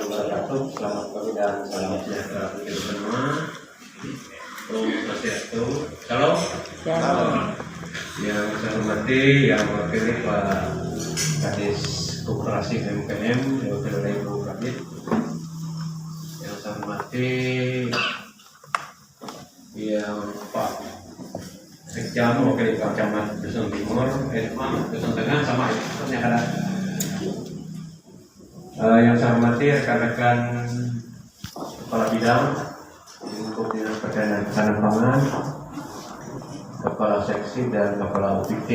wabarakatuh. Selamat pagi dan salam sejahtera bagi kita semua. Om Swastiastu. Salam. Yang saya hormati, yang mewakili Pak Kadis Koperasi MPM, diwakili oleh Ibu Kadis. Yang saya hormati, yang Pak Sekjam mewakili Pak Camat Dusun Timur, Dusun Tengah sama itu yang ada. Yang saya hormati rekan-rekan kepala bidang lingkup dinas pertanian dan ketahanan pangan, kepala seksi dan kepala UPT,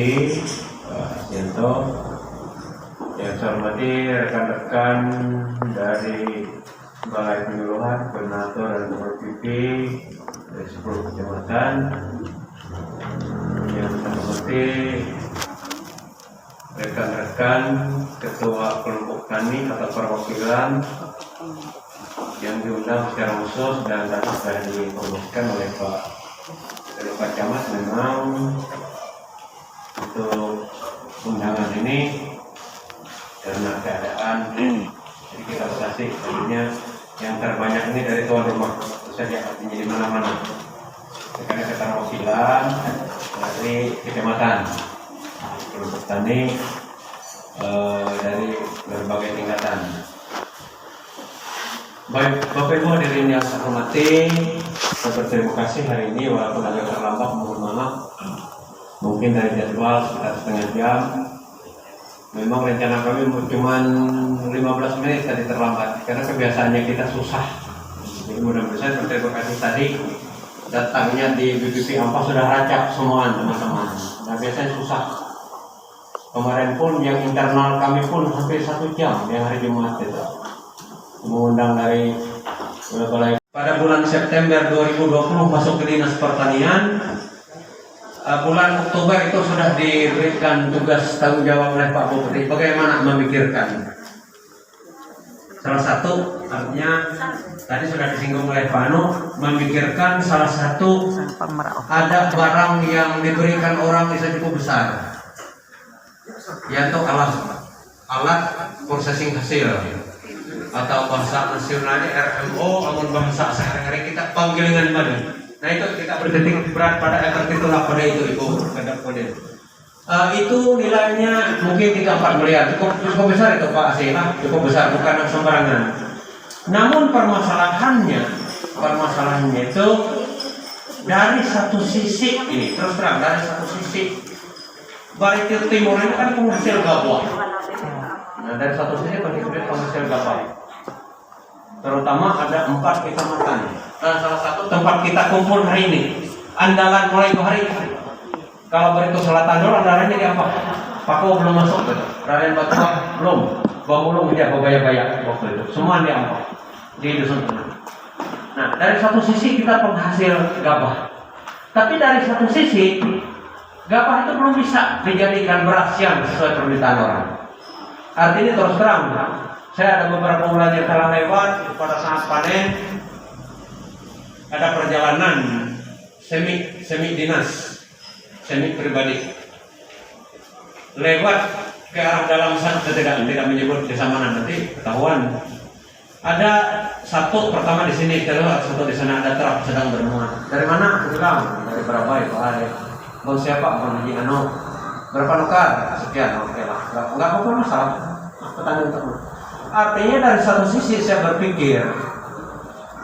Pak Asianto. Yang saya hormati rekan-rekan dari Balai Penyuluhan, Koordinator dan UPT dari 10 kecamatan. Yang saya hormati rekan-rekan ketua kelompok tani atau perwakilan yang diundang secara khusus dan sudah diinformasikan oleh Pak Camat memang untuk undangan ini karena keadaan jadi kita batasi akhirnya yang terbanyak ini dari tuan rumah saja artinya di mana-mana karena keterwakilan dari kecamatan kelompok tani dari berbagai tingkatan. Baik, Bapak Ibu hadirin yang saya hormati, berterima kasih hari ini walaupun agak terlambat, mohon maaf. Mungkin dari jadwal sekitar setengah jam. Memang rencana kami cuma 15 menit tadi terlambat karena kebiasaannya kita susah. Jadi mudah-mudahan berterima kasih tadi datangnya di BPP Ampas sudah racak semua teman-teman. Nah biasanya susah. Kemarin pun yang internal kami pun hampir 1 jam yang hari Jumat itu mengundang dari Balai. Pada bulan September 2020 masuk ke Dinas Pertanian. Bulan Oktober itu sudah diberikan tugas tanggung jawab oleh Pak Bupati. Bagaimana memikirkan? Salah satu artinya tadi sudah disinggung oleh Pak Anu, memikirkan salah satu ada barang yang diberikan orang bisa cukup besar. Yaitu alat processing hasil atau bahasa nasionalnya RMO, namun bahasa sehari-hari kita panggilan badan. Nah itu kita bertitik berat pada effort itulah pada itu Ibu terhadap kode. Itu nilainya mungkin 3-4 miliar, cukup besar itu Pak Asila, cukup besar bukan sembarangan. Namun permasalahannya itu dari satu sisi ini terus terang dari satu sisi Baritir Timur ini kan penghasil gabah. Nah dari satu sisi penghasil gabah. Terutama ada 4 kecamatan. Nah salah satu tempat kita kumpul hari ini, andalan mulai ke hari. Kalau Barito Selatan dulu andalannya di apa? Pako belum masuk betul. Raden Batuang belum. Bamulung dia Bogaya-Gaya waktu itu. Semua di apa? Di Dusun Tengah. Nah dari satu sisi kita penghasil gabah. Tapi dari satu sisi gabah itu belum bisa dijadikan beras yang sesuai permintaan orang. Artinya terus terang, saya ada beberapa bulan yang telah lewat pada saat panen, ada perjalanan semi dinas, semi pribadi, lewat ke arah dalam sana, tidak menyebut desa mana nanti ketahuan. Ada satu pertama di sini, terus satu di sana ada truk sedang bermuat. Dari mana? Bilang dari Barabai, Pak Ade. Bang siapa? Bang Haji Ano. Berapa nukar? Sekian, oke lah. Enggak apa-apa masalah. Petani untuk. Artinya dari satu sisi saya berpikir,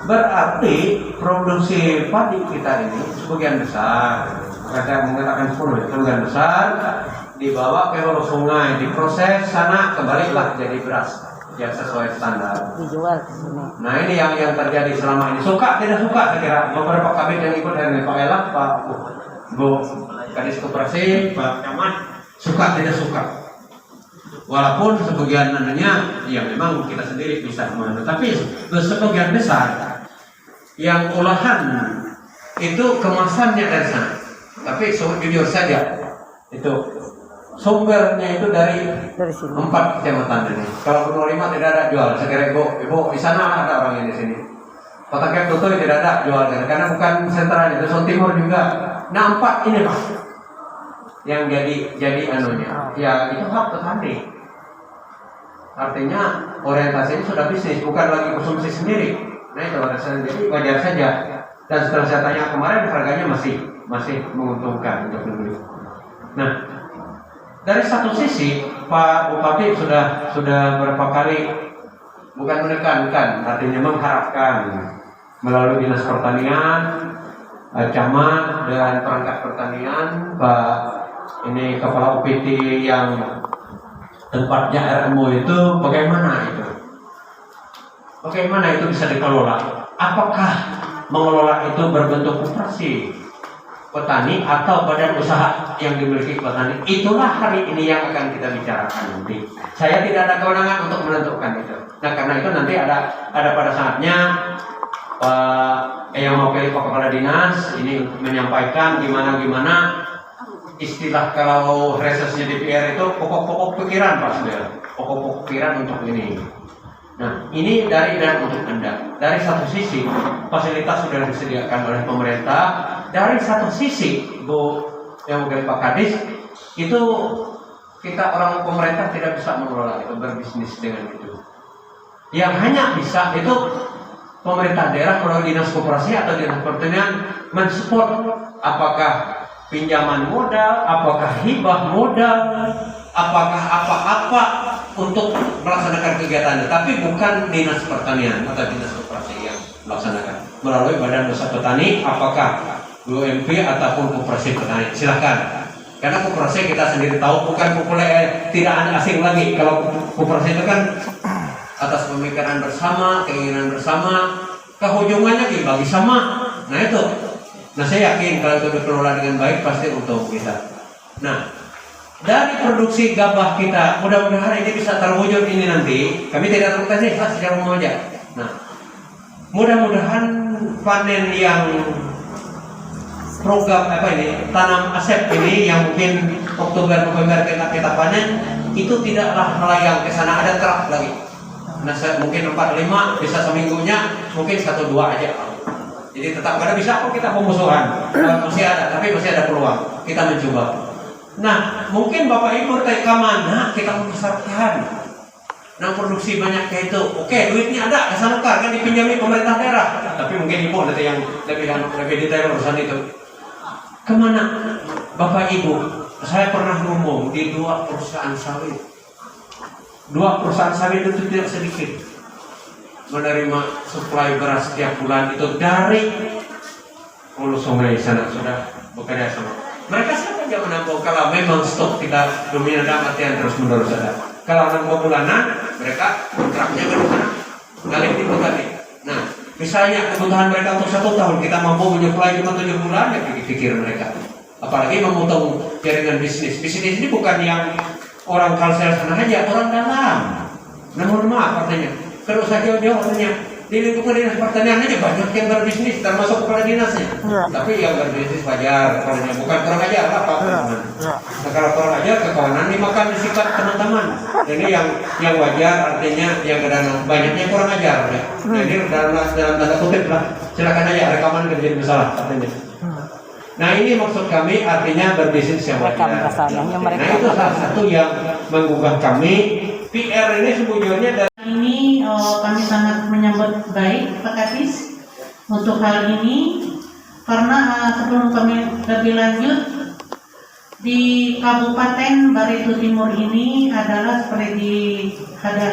berarti produksi padi kita ini sebagian besar, saya mengatakan 10, sebagian besar dibawa ke hulu sungai, diproses sana kembalilah jadi beras yang sesuai standar. Dijual ke sini. Nah ini yang terjadi selama ini. Suka tidak suka saya kira beberapa kabin yang ikut dari Pak Elak, Pak Bu Kadis Koperasi, Pak Camat suka tidak suka. Walaupun sebagian anunya ya memang kita sendiri bisa mengambil, tapi sebagian besar yang olahan itu kemasannya dari sana. Tapi jujur saja itu sumbernya itu dari 4 kecamatan ini. Kalau Gunung 5 tidak ada jual. Saya kira ibu di sana ada orang yang di sini. Kota Keputui tidak ada jual karena bukan sentralnya. Dusun Timur juga. Nah 4 ini Pak yang jadi anunya. Ya itu hak petani. Artinya orientasinya sudah bisnis, bukan lagi konsumsi sendiri. Nah itu jadi wajar saja. Dan setelah saya tanya kemarin harganya masih menguntungkan untuk membeli. Nah, dari satu sisi Pak Bupati sudah berapa kali bukan menekankan, artinya mengharapkan melalui Dinas Pertanian, Camat dan perangkat pertanian, Pak ini Kepala UPT yang tempatnya RMO itu bagaimana itu? Bagaimana itu bisa dikelola? Apakah mengelola itu berbentuk koperasi petani atau badan usaha yang dimiliki petani? Itulah hari ini yang akan kita bicarakan nanti. Saya tidak ada kewenangan untuk menentukan itu. Nah karena itu nanti ada pada saatnya yang mewakili Pak Kepala Dinas ini menyampaikan gimana istilah kalau researchnya DPR itu pokok-pokok pikiran Pak Sudel, pokok-pokok pikiran untuk ini. Nah ini dari dan untuk Anda. Dari satu sisi fasilitas sudah disediakan oleh pemerintah. Dari satu sisi Bu yang mungkin Pak Kadis itu kita orang pemerintah tidak bisa mengelola itu, berbisnis dengan itu. Yang hanya bisa itu pemerintah daerah melalui dinas koperasi atau dinas pertanian mensupport, apakah pinjaman modal, apakah hibah modal, apakah apa-apa untuk melaksanakan kegiatannya, tapi bukan dinas pertanian atau dinas koperasi yang melaksanakan melalui badan usaha petani, apakah UMP ataupun koperasi petani. Silahkan, karena koperasi kita sendiri tahu bukan tidak asing lagi. Kalau koperasi itu kan atas pemikiran bersama, keinginan bersama, kehujungannya dibagi sama. Nah itu. Nah saya yakin kalau itu dikelola dengan baik pasti untung kita. Nah dari produksi gabah kita, mudah-mudahan ini bisa terwujud ini nanti. Kami tidak terkasih secara umum aja. Nah mudah-mudahan panen yang program tanam asep ini yang mungkin Oktober November kita panen itu tidaklah melayang ke sana, ada truk lagi. Nah mungkin 4-5 bisa seminggunya mungkin 1-2 aja. Jadi tetap ada bisa kok kita pemusuhan, masih ada, tapi masih ada peluang kita mencoba. Nah mungkin Bapak Ibu ke mana kita membesarkan. Nah produksi banyak kayak itu, oke duitnya ada, kesana kan dipinjami pemerintah daerah. Tapi mungkin Ibu nanti yang lebih detail urusan itu. Kemana Bapak Ibu? Saya pernah ngomong di 2 perusahaan sawit. 2 perusahaan sawit itu tidak sedikit menerima suplai beras setiap bulan itu dari hulu sungai sana sudah bekerja sama. Mereka saja menampung kalau memang stok kita dominan dalam artian terus menerus ada. Kalau 6 bulanan mereka kontraknya ke sana balik dibuat. Nah misalnya kebutuhan mereka untuk 1 tahun kita mampu menyuplai cuma 7 bulan, ya pikir mereka. Apalagi memotong jaringan bisnis. Bisnis ini bukan yang orang kalsel sana aja, orang dalam. Namun maaf artinya, terus saja jauh artinya di lingkungan dinas pertanian aja banyak yang berbisnis, termasuk kepala dinasnya. Ya. Tapi yang berbisnis wajar, kepalanya bukan kurang ajar lah Pak. Ya. Nah kalau kurang ajar kekawanan dimakan disikat teman-teman. Ini yang wajar artinya yang kadang banyaknya kurang ajar. Ya. Jadi dalam tanda kutip lah, silakan aja rekaman kerja bersalah artinya. Nah ini maksud kami artinya berbisnis yang wajar. Nah itu salah satu yang menggugah kami. PR ini sebetulnya dari ini kami sangat menyambut baik Pak Kadis untuk hal ini karena sebelum kami lebih lanjut di Kabupaten Barito Timur ini adalah seperti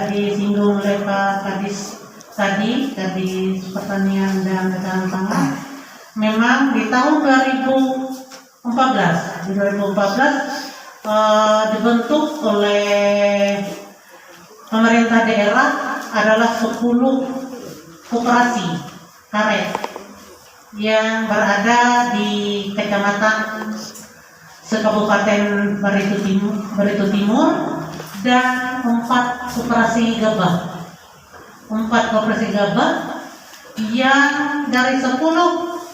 disinggung oleh Pak Kadis tadi dari Pertanian dan Ketahanan Pangan. Memang di tahun 2014 dibentuk oleh pemerintah daerah adalah 10 koperasi karet yang berada di kecamatan sekabupaten Barito Timur dan 4 koperasi gabah. 4 koperasi gabah yang dari 10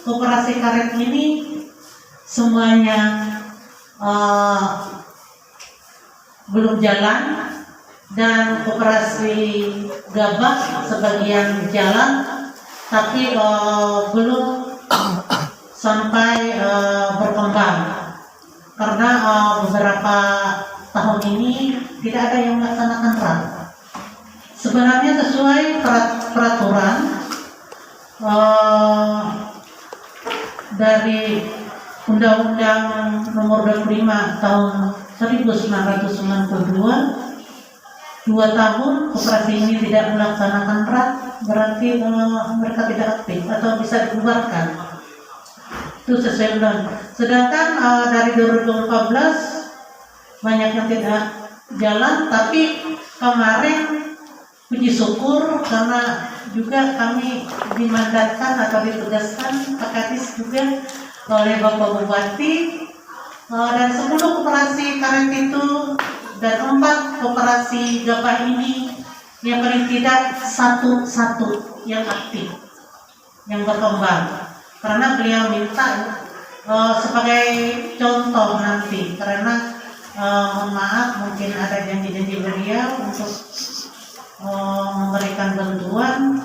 koperasi karet ini semuanya belum jalan. Dan koperasi gabah sebagian jalan, tapi belum sampai berkembang karena beberapa tahun ini tidak ada yang melaksanakan RAN. sebenarnya sesuai peraturan dari Undang-Undang Nomor 25 Tahun 1992, 2 tahun koperasi ini tidak melaksanakan RAT, berarti mereka tidak aktif atau bisa dibubarkan. Itu sesuai undang. Sedangkan dari 2014 banyak yang tidak jalan, tapi kemarin puji syukur karena juga kami dimandatkan atau ditugaskan Pak Kadis juga oleh Bapak Bupati, dan 10 koperasi karet itu dan 4 koperasi gabah ini yang paling tidak satu yang aktif, yang berkembang. Karena beliau minta sebagai contoh nanti, karena mohon maaf mungkin ada janji-janji beliau untuk memberikan bantuan,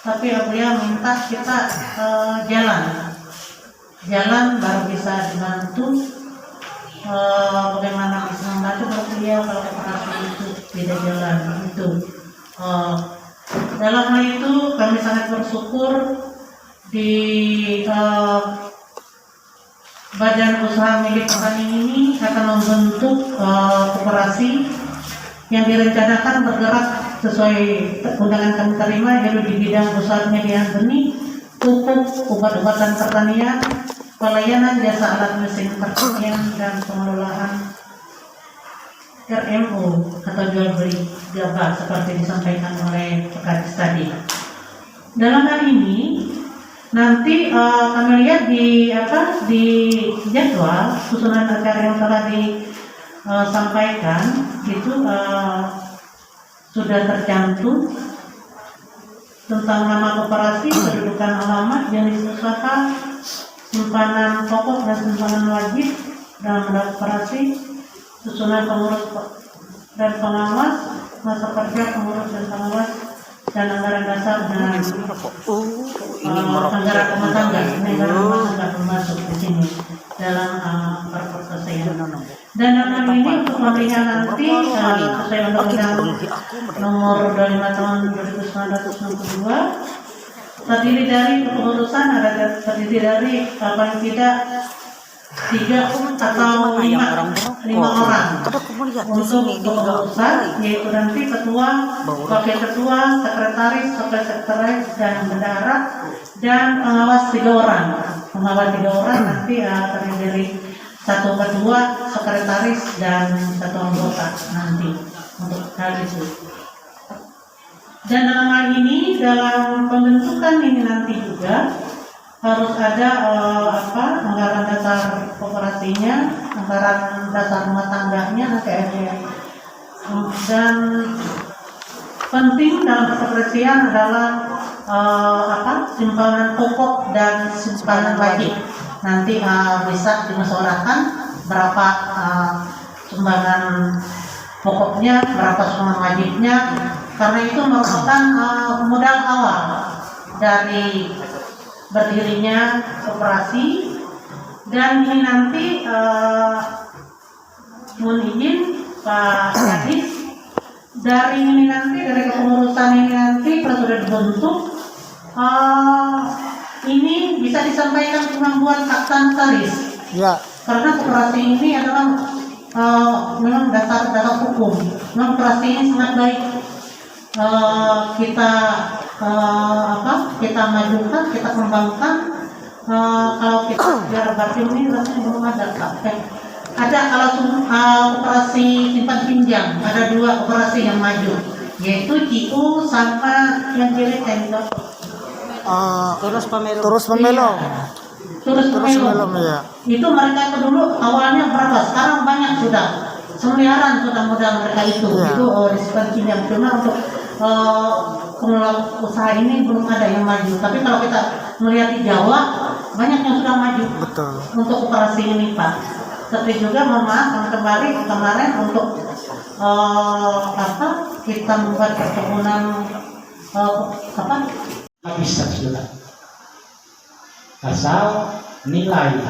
tapi beliau minta kita jalan baru bisa dibantu. Bagaimana bisa membantu beliau kalau koperasi itu tidak jalan itu. Dalam hal itu kami sangat bersyukur di badan usaha milik petani ini akan membentuk koperasi yang direncanakan bergerak sesuai undangan kami terima, yaitu di bidang usaha penyediaan benih, pupuk, obat-obatan pertanian, pelayanan jasa alat mesin pertanian, dan pengelolaan RMO atau jual beli gabah seperti disampaikan oleh Pak Kadis tadi. Dalam hal ini nanti kami lihat di jadwal susunan acara yang telah disampaikan itu sudah tercantum tentang nama koperasi, kedudukan alamat, jenis usaha, simpanan pokok dan simpanan wajib dalam koperasi, susunan pengurus dan pengawas, masa kerja pengurus dan pengawas, dan anggaran dasar dan anggaran rumah tangga. Anggaran rumah tangga termasuk di sini dalam perselesaian. Dan dalam ini untuk pemilihan nanti sesuai Undang-Undang Nomor 25 Tahun 1962 terdiri dari kepengurusan terdiri dari paling tidak 3 atau 5 orang untuk kepengurusan, yaitu nanti ketua, wakil ketua, sekretaris, wakil sekretaris, dan bendahara, dan pengawas 3 orang. Pengawas 3 orang nanti terdiri dari 1 ketua, sekretaris, dan 1 anggota nanti untuk hal itu. Dan dalam hal ini, dalam pembentukan ini nanti juga harus ada anggaran dasar koperasinya, anggaran dasar rumah tangganya nanti ada. Dan penting dalam perselesaian adalah simpanan pokok dan simpanan wajib. Nanti bisa dimusyawarahkan berapa sumbangan pokoknya, berapa sumbangan wajibnya. Karena itu merupakan modal awal dari berdirinya koperasi. Dan ini nanti mohon izin Pak Kadis, dari kepengurusan ini nanti kalau sudah dibentuk, ini bisa disampaikan kemampuan akta notaris. Ya. Karena koperasi ini adalah memang dasar hukum. Memang koperasi ini sangat baik. Kita majukan, kita kembangkan. Kalau kita biar batin ini rasanya belum ada. Ada kalau operasi simpan pinjam, ada 2 operasi yang maju, yaitu CIU sama yang kiri tendok. Terus pemelo. Ya. Itu mereka itu dulu awalnya berapa? Sekarang banyak sudah. Semiliaran sudah modal mereka itu. Ya. Itu simpan pinjam. Cuma untuk pengelola usaha ini belum ada yang maju. Tapi kalau kita melihat di Jawa, banyak yang sudah maju. Betul. Untuk operasi ini, Pak. Tapi juga mohon maaf kemarin untuk kita membuat perkebunan bisa sudah. Asal nilai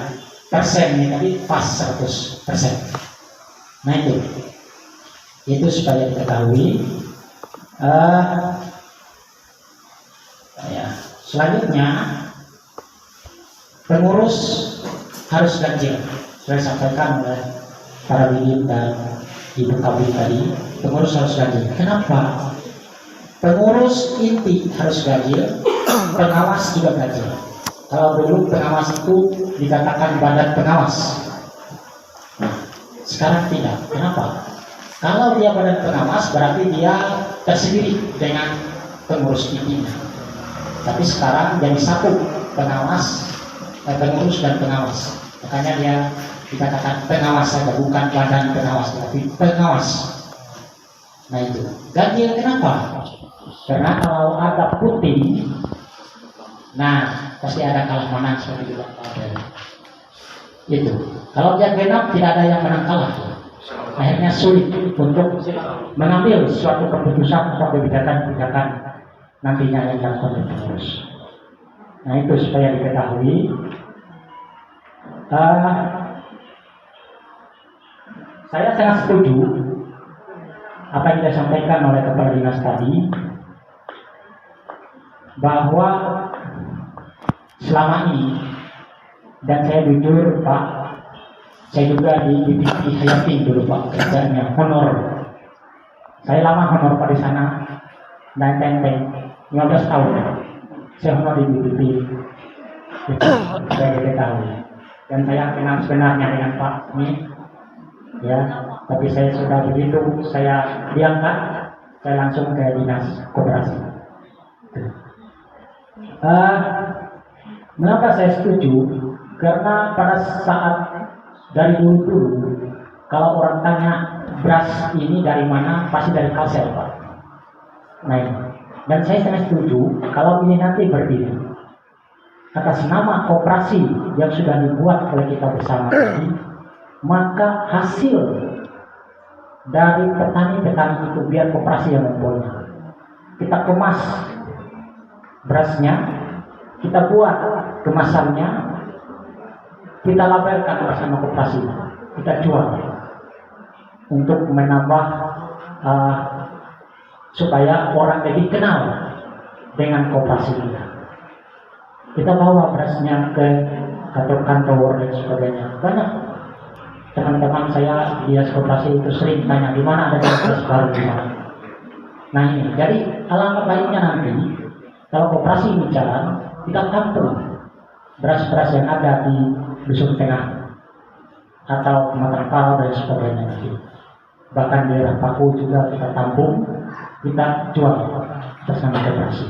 persennya tadi pas 100%. Nah itu supaya diketahui Ya, selanjutnya pengurus harus ganjil. Sudah disampaikan oleh para bidim dan ibu kabin tadi, pengurus harus ganjil. Kenapa? Pengurus inti harus ganjil, pengawas juga ganjil. Kalau dulu pengawas itu dikatakan badan pengawas, nah, sekarang tidak. Kenapa? Kalau dia badan pengawas berarti dia tersendiri dengan pengurus intinya. Tapi sekarang jadi satu pengawas, pengurus dan pengawas. Makanya dia dikatakan pengawas saja, bukan badan pengawas, tapi pengawas. Nah itu ganjil. Kenapa? Karena kalau ada puting, nah pasti ada kalah menang seperti itu. Itu kalau dia genap tidak ada yang menang kalah. Akhirnya sulit untuk mengambil suatu keputusan atau kebijakan-kebijakan nantinya yang dilakukan oleh pengurus. Nah itu supaya diketahui. Saya sangat setuju apa yang disampaikan oleh kepala dinas tadi, bahwa selama ini, dan saya jujur Pak, saya juga di Hayati dulu Pak, kerjanya honor. Saya lama honor Pak di sana, dan tempe 15 tahun saya honor di BPP. Saya diketahui, dan saya kenal sebenarnya dengan Pak ini, ya. Tapi saya sudah begitu saya diangkat, saya langsung ke dinas koperasi. Mengapa saya setuju? Karena pada saat dari dulu kalau orang tanya beras ini dari mana, pasti dari Kalsel Pak. Nah, dan saya sangat setuju kalau ini nanti berdiri atas nama koperasi yang sudah dibuat oleh kita bersama ini, maka hasil dari petani-petani itu biar koperasi yang membuatnya. Kita kemas berasnya, kita buat kemasannya, kita labelkan bersama koperasi, kita jual untuk menambah supaya orang lebih kenal dengan koperasi kita. Kita bawa berasnya ke kantor-kantor dan sebagainya. Banyak teman-teman saya di koperasi itu sering tanya di mana ada beras baru di mana. Nah ini, jadi alangkah baiknya nanti kalau koperasi ini jalan, kita tampung beras-beras yang ada di Dusun Tengah atau Matangkal dan sebagainya nanti. Bahkan di daerah Paku juga kita tampung, kita jual atas nama koperasi.